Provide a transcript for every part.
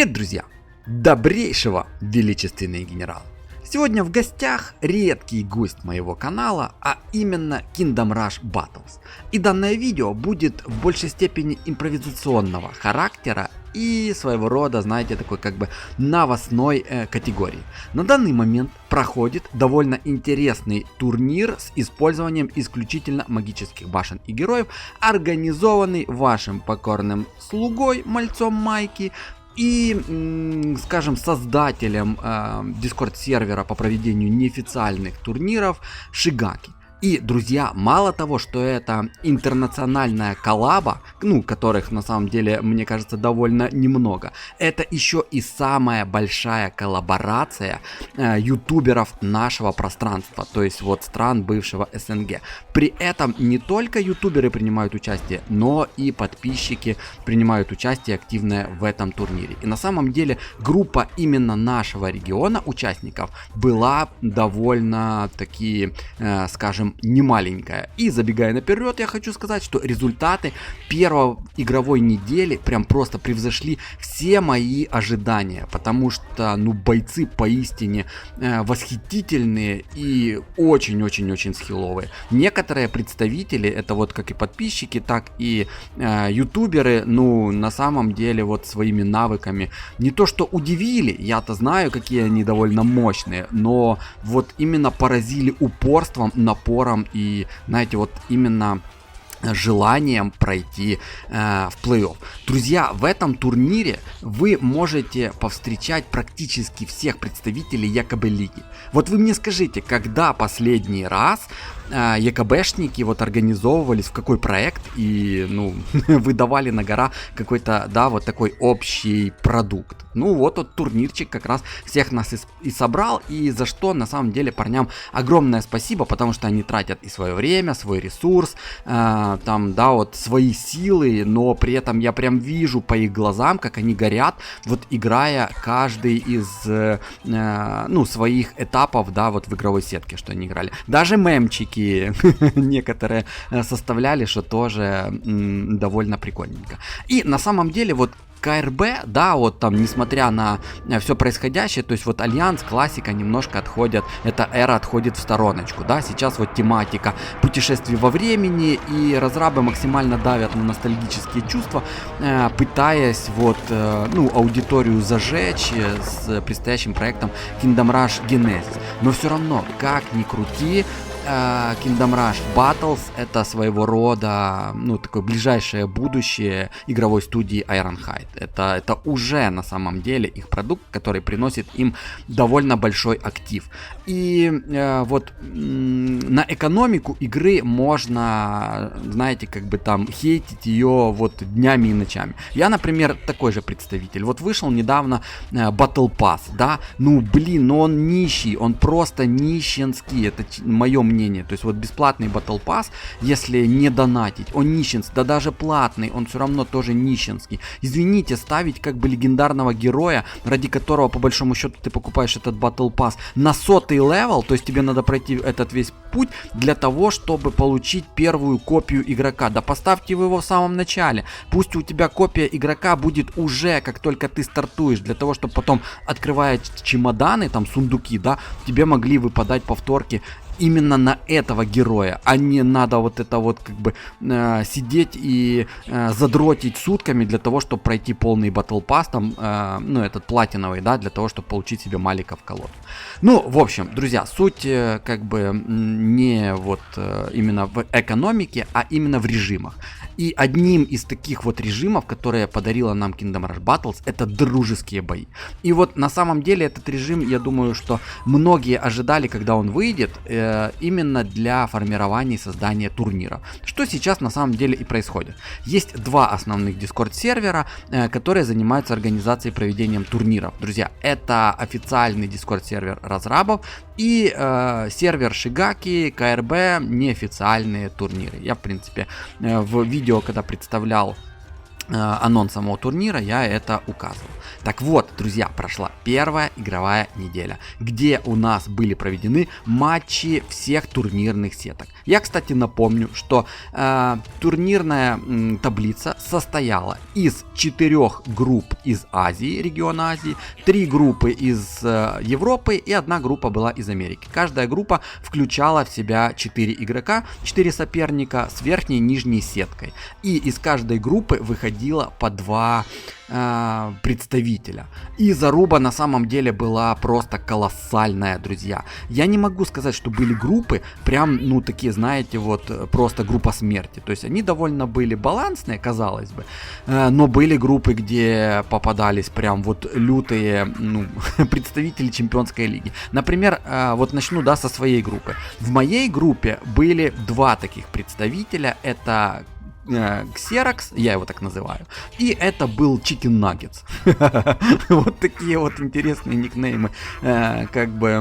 Привет, друзья! Добрейшего, величественный генерал! Сегодня в гостях редкий гость моего канала, а именно Kingdom Rush Battles. И данное видео будет в большей степени импровизационного характера и своего рода, знаете, такой как бы новостной категории. На данный момент проходит довольно интересный турнир с использованием исключительно магических башен и героев, организованный вашим покорным слугой, мальцом Майки, и, скажем, создателем Discord сервера по проведению неофициальных турниров Шигаки. И, друзья, мало того, что это интернациональная коллаба, которых на самом деле, мне кажется, довольно немного, это еще и самая большая коллаборация ютуберов нашего пространства, то есть вот стран бывшего СНГ. При этом не только ютуберы принимают участие, но и подписчики принимают участие активное в этом турнире. И на самом деле группа именно нашего региона участников была довольно таки, скажем, не маленькая. И забегая наперед, я хочу сказать, что результаты первой игровой недели прям просто превзошли все мои ожидания, потому что, бойцы поистине восхитительные и очень-очень-очень скилловые. Некоторые представители, это вот как и подписчики, так и ютуберы, на самом деле вот своими навыками не то что удивили, я-то знаю, какие они довольно мощные, но вот именно поразили упорством, напором и, знаете, вот именно желанием пройти в плей-офф. Друзья, в этом турнире вы можете повстречать практически всех представителей ЕКБ лиги. Вот вы мне скажите, когда последний раз ЕКБшники вот организовывались, в какой проект и выдавали на гора какой-то, вот такой общий продукт. Вот тот турнирчик как раз всех нас и собрал, и за что на самом деле парням огромное спасибо, потому что они тратят и свое время, свой ресурс, свои силы, но при этом я прям вижу по их глазам, как они горят, вот играя каждый из своих этапов, в игровой сетке, что они играли. Даже мемчики некоторые составляли, что тоже довольно прикольненько. И на самом деле вот КРБ, несмотря на все происходящее, то есть вот Альянс, классика немножко отходят, эта эра отходит в стороночку, сейчас вот тематика путешествий во времени, и разрабы максимально давят на ностальгические чувства, пытаясь аудиторию зажечь с предстоящим проектом Kingdom Rush Genesis. Но все равно, как ни крути, Kingdom Rush Battles это своего рода, такое ближайшее будущее игровой студии Ironhide. Это уже на самом деле их продукт, который приносит им довольно большой актив. И на экономику игры можно, знаете, хейтить ее днями и ночами. Я, например, такой же представитель. Вышел недавно Battle Pass, он нищий, он просто нищенский, это мое мнение. То есть бесплатный Battle Pass, если не донатить, он нищенский, да даже платный, он все равно тоже нищенский. Извините, ставить легендарного героя, ради которого по большому счету ты покупаешь этот Battle Pass на 100-й левел, то есть тебе надо пройти этот весь путь для того, чтобы получить первую копию игрока. Да поставьте вы его в самом начале, пусть у тебя копия игрока будет уже, как только ты стартуешь, для того, чтобы потом, открывая чемоданы, сундуки, тебе могли выпадать повторки именно на этого героя, а не надо сидеть и задротить сутками для того, чтобы пройти полный Battle Pass, этот платиновый, для того, чтобы получить себе Малика в колоду. В общем, друзья, суть не именно в экономике, а именно в режимах. И одним из таких режимов, которые подарила нам Kingdom Rush Battles, это дружеские бои. И на самом деле этот режим, я думаю, что многие ожидали, когда он выйдет, именно для формирования и создания турнира. Что сейчас на самом деле и происходит. Есть два основных Discord сервера, которые занимаются организацией и проведением турниров. Друзья, это официальный Discord сервер разрабов и сервер Шигаки, КРБ, неофициальные турниры. Я, в принципе, в видео, когда представлял анонс самого турнира я это указывал. Так вот, друзья, прошла первая игровая неделя, где у нас были проведены матчи всех турнирных сеток. Я, кстати, напомню, что турнирная таблица состояла из 4 групп из Азии, региона Азии, 3 группы из Европы и 1 группа была из Америки. Каждая группа включала в себя 4 игрока, 4 соперника с верхней и нижней сеткой. И из каждой группы выходило по 2 представителя. И заруба на самом деле была просто колоссальная, друзья. Я не могу сказать, что были группы прям, ну, такие, знаете, вот просто группа смерти. То есть они довольно были балансные, казалось бы, но были группы, где попадались прям вот лютые, ну, представители чемпионской лиги. Например, вот начну, да, со своей группы. В моей группе были 2 таких представителя. Это Xerax, я его так называю, и это был Chicken Nuggets. Вот такие вот интересные никнеймы как бы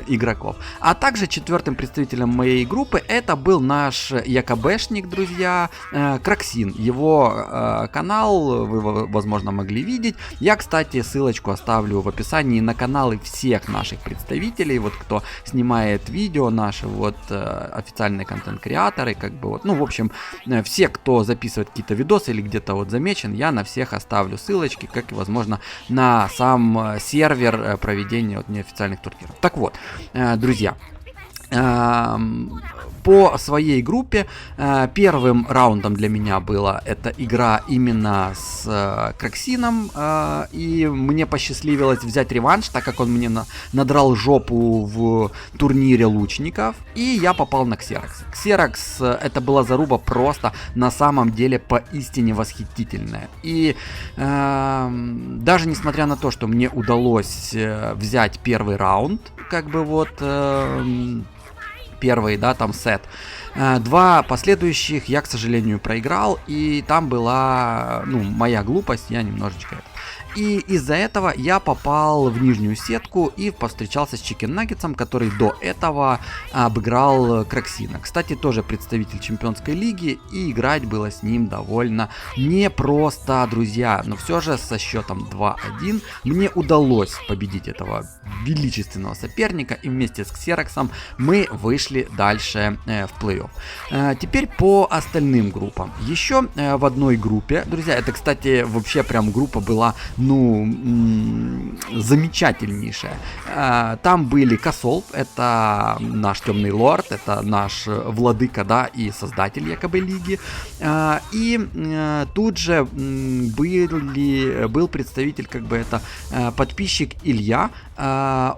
игроков. А также 4-м представителем моей группы это был наш ЯКБшник, друзья, Краксин. Его канал вы, возможно, могли видеть. Я, кстати, ссылочку оставлю в описании на каналы всех наших представителей, вот кто снимает видео, наши вот официальные контент-креаторы, как бы вот, ну, в общем, все, кто записывает какие-то видосы или где-то вот замечен, я на всех оставлю ссылочки, как и, возможно, на сам сервер проведения вот неофициальных турниров. Так вот, друзья, по своей группе первым раундом для меня была эта игра именно с Краксином, и мне посчастливилось взять реванш, так как он мне надрал жопу в турнире лучников, и я попал на Xerax. Xerax это была заруба просто на самом деле поистине восхитительная, и даже несмотря на то, что мне удалось взять первый раунд, как бы вот первый, да, там сет. 2 последующих я, к сожалению, проиграл, и там была, ну, моя глупость, я немножечко это. И из-за этого я попал в нижнюю сетку и повстречался с Chicken Nuggets'ом, который до этого обыграл Краксина. Кстати, тоже представитель чемпионской лиги, и играть было с ним довольно непросто, друзья. Но все же со счетом 2-1 мне удалось победить этого величественного соперника, и вместе с Xerax'ом мы вышли дальше в плей-офф. Теперь по остальным группам. Еще в одной группе, друзья, это, кстати, вообще прям группа была, ну, замечательнейшая. Там были Косол, это наш темный лорд, это наш владыка, да, и создатель якобы лиги. И тут же был представитель, как бы это подписчик Илья.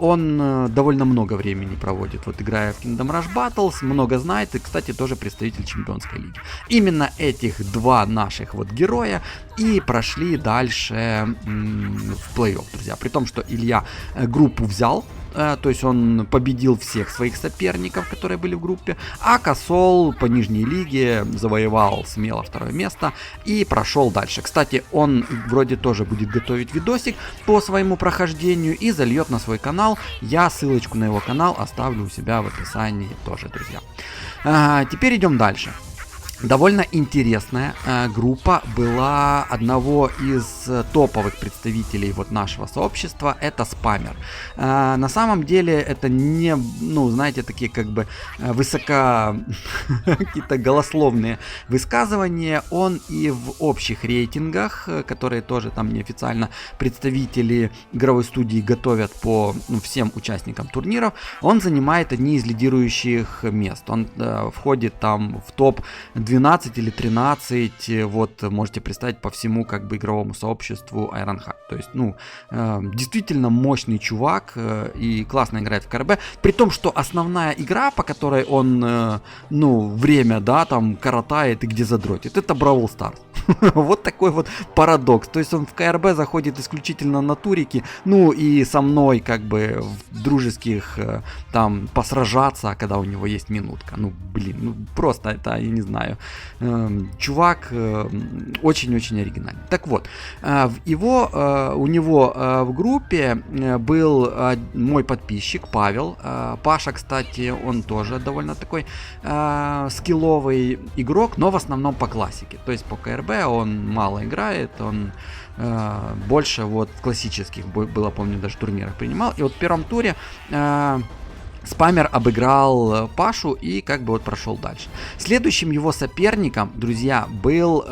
Он довольно много времени проводит, вот играя в Kingdom Rush Battles, много знает, и, кстати, тоже представитель чемпионской лиги. Именно этих 2 наших вот героя и прошли дальше в плей-офф, друзья. При том, что Илья группу взял, то есть он победил всех своих соперников, которые были в группе, а Косол по нижней лиге завоевал смело 2-е место и прошел дальше. Кстати, он вроде тоже будет готовить видосик по своему прохождению и зальет на свой канал. Я ссылочку на его канал оставлю у себя в описании тоже, друзья. Теперь идем дальше. Довольно интересная группа была одного из топовых представителей вот нашего сообщества, это Спамер. На самом деле это не, ну, знаете, такие как бы какие-то голословные высказывания. Он и в общих рейтингах, которые тоже там неофициально представители игровой студии готовят по всем участникам турниров, он занимает одни из лидирующих мест. Он входит там в топ 12 или 13, вот можете представить, по всему как бы игровому сообществу Ironhack. То есть, ну, действительно мощный чувак и классно играет в КРБ, при том, что основная игра, по которой он, ну, время, да, там коротает и где задротит, это Brawl Stars. Вот такой вот парадокс. То есть он в КРБ заходит исключительно на турики, ну и со мной как бы в дружеских там посражаться, когда у него есть минутка. Ну блин, ну просто это, я не знаю, чувак очень-очень оригинальный. Так вот, у него в группе был мой подписчик Павел. Паша, кстати, он тоже довольно такой скилловый игрок, но в основном по классике. То есть по КРБ он мало играет, он больше вот в классических, было, помню, даже турнирах принимал. И вот в первом туре спамер обыграл Пашу и как бы вот прошел дальше. Следующим его соперником, друзья, был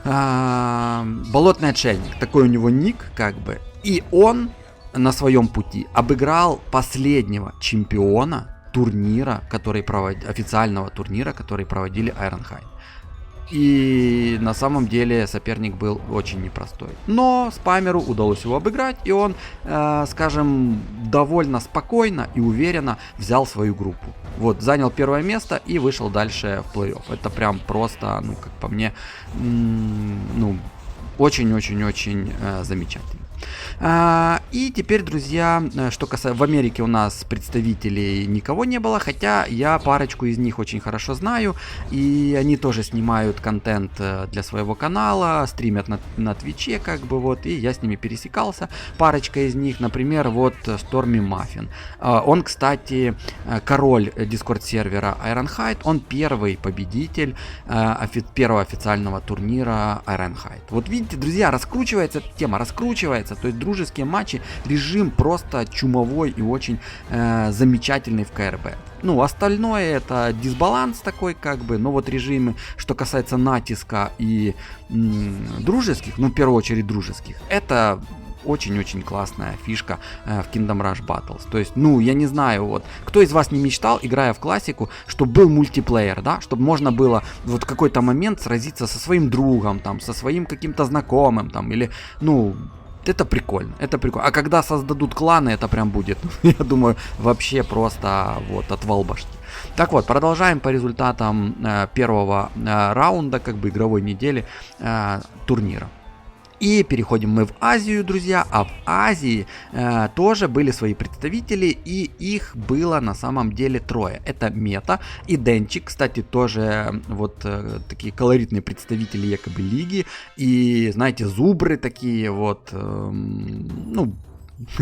Болотный отшельник. Такой у него ник, как бы. И он на своем пути обыграл последнего чемпиона турнира, официального турнира, который проводили Ironhide. И на самом деле соперник был очень непростой. Но спамеру удалось его обыграть, и он, скажем, довольно спокойно и уверенно взял свою группу. Вот, занял первое место и вышел дальше в плей-офф. Это прям просто, ну, как по мне, ну, очень-очень-очень замечательно. И теперь, друзья, что касается... В Америке у нас представителей никого не было, хотя я парочку из них очень хорошо знаю, и они тоже снимают контент для своего канала, стримят на Твиче, как бы, вот, и я с ними пересекался. Парочка из них, например, вот Stormy Muffin. Он, кстати, король дискорд-сервера Ironhide, он первый победитель первого официального турнира Ironhide. Вот видите, друзья, раскручивается эта тема, раскручивается. То есть дружеские матчи, режим просто чумовой и очень замечательный в КРБ. Ну, остальное это дисбаланс такой, как бы, но вот режимы, что касается натиска и дружеских, ну, в первую очередь дружеских, это очень-очень классная фишка в Kingdom Rush Battles. То есть, ну, я не знаю, вот, кто из вас не мечтал, играя в классику, чтобы был мультиплеер, да, чтобы можно было вот в какой-то момент сразиться со своим другом, там, со своим каким-то знакомым, там, или, ну... Это прикольно, это прикольно. А когда создадут кланы, это прям будет, я думаю, вообще просто вот отвал башки. Так вот, продолжаем по результатам первого раунда, как бы игровой недели турнира. И переходим мы в Азию, друзья, а в Азии тоже были свои представители, и их было на самом деле трое. Это Мета и Денчик, кстати, тоже вот такие колоритные представители якобы лиги, и, знаете, зубры такие вот, ну...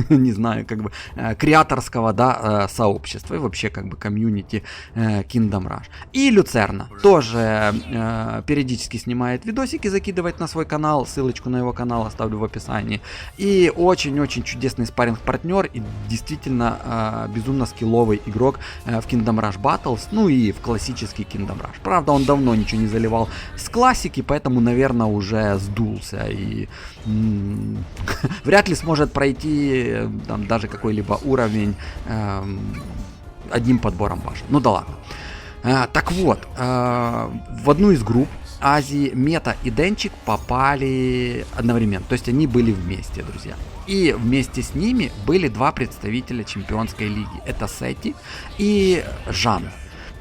не знаю, как бы креаторского, да, сообщества и вообще как бы комьюнити Kingdom Rush. И Люцерна тоже периодически снимает видосики, закидывает на свой канал, ссылочку на его канал оставлю в описании. И очень-очень чудесный спарринг-партнер и действительно безумно скилловый игрок в Kingdom Rush Battles, ну и в классический Kingdom Rush. Правда, он давно ничего не заливал с классики, поэтому, наверное, уже сдулся и вряд ли сможет пройти там даже какой-либо уровень одним подбором башен. Ну да ладно. Так вот, в одну из групп Азии Мета и Денчик попали одновременно. То есть они были вместе, друзья. И вместе с ними были два представителя чемпионской лиги. Это Сети и Жан.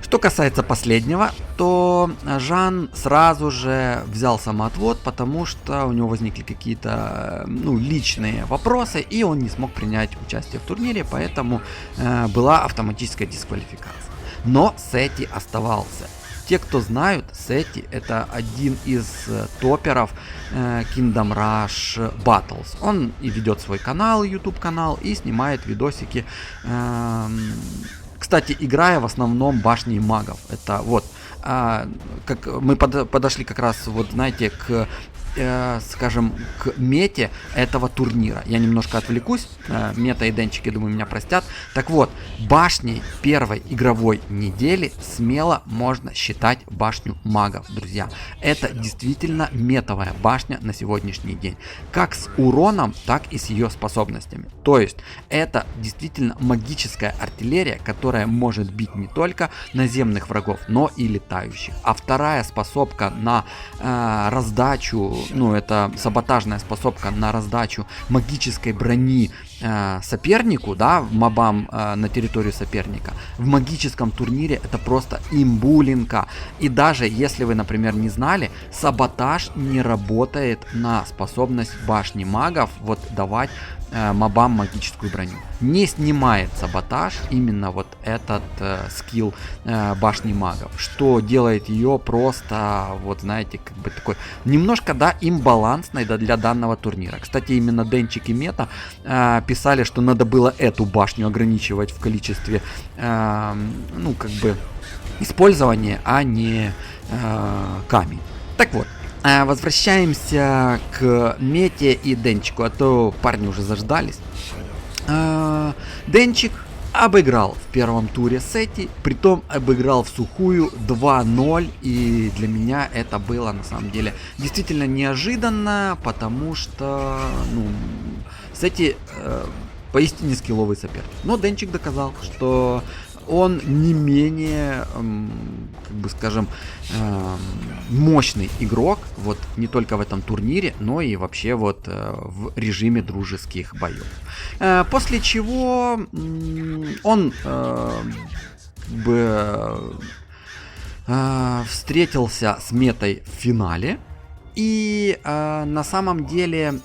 Что касается последнего, то Жан сразу же взял самоотвод, потому что у него возникли какие-то личные вопросы, и он не смог принять участие в турнире, поэтому была автоматическая дисквалификация. Но Сети оставался. Те, кто знают, Сети это один из топеров Kingdom Rush Battles. Он и ведет свой канал, YouTube канал, и снимает видосики. Кстати, играя в основном башней магов. Это вот, как мы подошли как раз, вот знаете, к, скажем, к мете этого турнира. Я немножко отвлекусь, Мета и Денчик, я думаю, меня простят. Так вот, башней первой игровой недели смело можно считать башню магов, друзья. Это действительно метовая башня на сегодняшний день. Как с уроном, так и с ее способностями. То есть, это действительно магическая артиллерия, которая может бить не только наземных врагов, но и летающих. А вторая способка на раздачу, это саботажная способка на раздачу магической брони сопернику, да, мобам на территорию соперника, в магическом турнире это просто имбулинка. И даже если вы, например, не знали, саботаж не работает на способность башни магов вот давать мобам магическую броню. Не снимает саботаж именно вот этот скилл башни магов, что делает ее просто, вот знаете, как бы такой немножко, да, имбалансной, да, для данного турнира. Кстати, именно Денчик и Мета писали, что надо было эту башню ограничивать в количестве, ну, как бы, использования, а не камень. Так вот. Возвращаемся к Мете и Денчику, а то парни уже заждались. Денчик обыграл в первом туре Сети, притом обыграл в сухую 2-0, и для меня это было на самом деле действительно неожиданно, потому что, ну, Сети поистине скилловый соперник. Но Денчик доказал, что он не менее, как бы скажем, мощный игрок, вот не только в этом турнире, но и вообще вот в режиме дружеских боев. После чего он как бы встретился с Метой в финале. И на самом деле,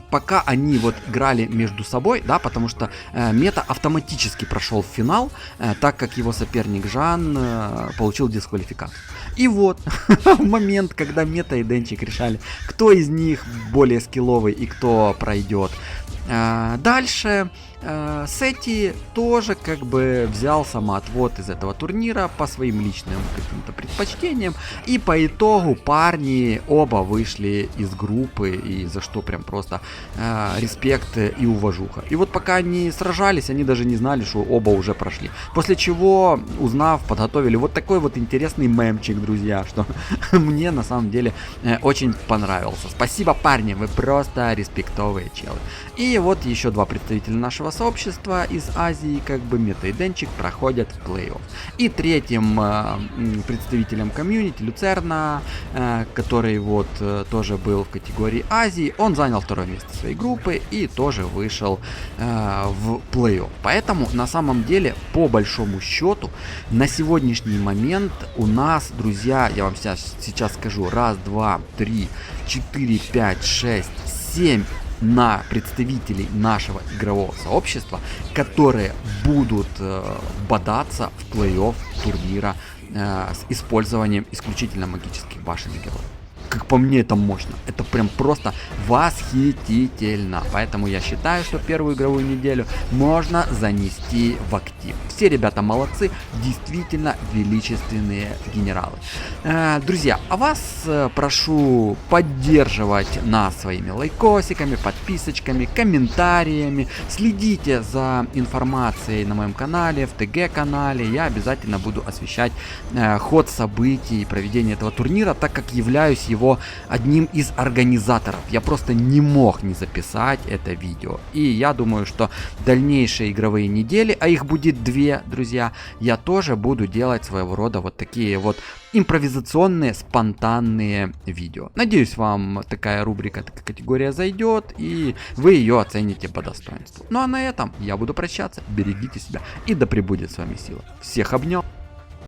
пока они вот играли между собой, да, потому что Мета автоматически прошел в финал, так как его соперник Жан получил дисквалификацию. И вот, в момент, когда Мета и Денчик решали, кто из них более скилловый и кто пройдет дальше, Сети тоже как бы взял самоотвод из этого турнира по своим личным каким-то предпочтениям, и по итогу парни оба вышли из группы, и за что прям просто респект и уважуха. И вот пока они сражались, они даже не знали, что оба уже прошли. После чего, узнав, подготовили вот такой вот интересный мемчик, друзья, что мне на самом деле очень понравился. Спасибо, парни, вы просто респектовые челы. И вот еще два представителя нашего сообщества из Азии, как бы Мета и Денчик, проходят в плей-офф. И третьим представителем комьюнити, Люцерна, который вот тоже был в категории Азии, он занял второе место своей группы и тоже вышел в плей-офф. Поэтому на самом деле, по большому счету, на сегодняшний момент у нас, друзья, я вам сейчас скажу, 1, 2, 3, 4, 5, 6, 7 на представителей нашего игрового сообщества, которые будут бодаться в плей-офф турнира с использованием исключительно магических башен и героев. Как по мне, это мощно. Это прям просто восхитительно. Поэтому я считаю, что первую игровую неделю можно занести в актив. Все ребята молодцы, действительно величественные генералы. Друзья, а вас прошу поддерживать нас своими лайкосиками, подписочками, комментариями. Следите за информацией на моем канале, в ТГ-канале. Я обязательно буду освещать ход событий и проведения этого турнира, так как являюсь его одним из организаторов. Я просто не мог не записать это видео. И я думаю, что дальнейшие игровые недели, а их будет 2, друзья, я тоже буду делать своего рода вот такие вот импровизационные, спонтанные видео. Надеюсь, вам такая рубрика, такая категория зайдет, и вы ее оцените по достоинству. Ну а на этом я буду прощаться. Берегите себя, и да пребудет с вами сила. Всех обнял.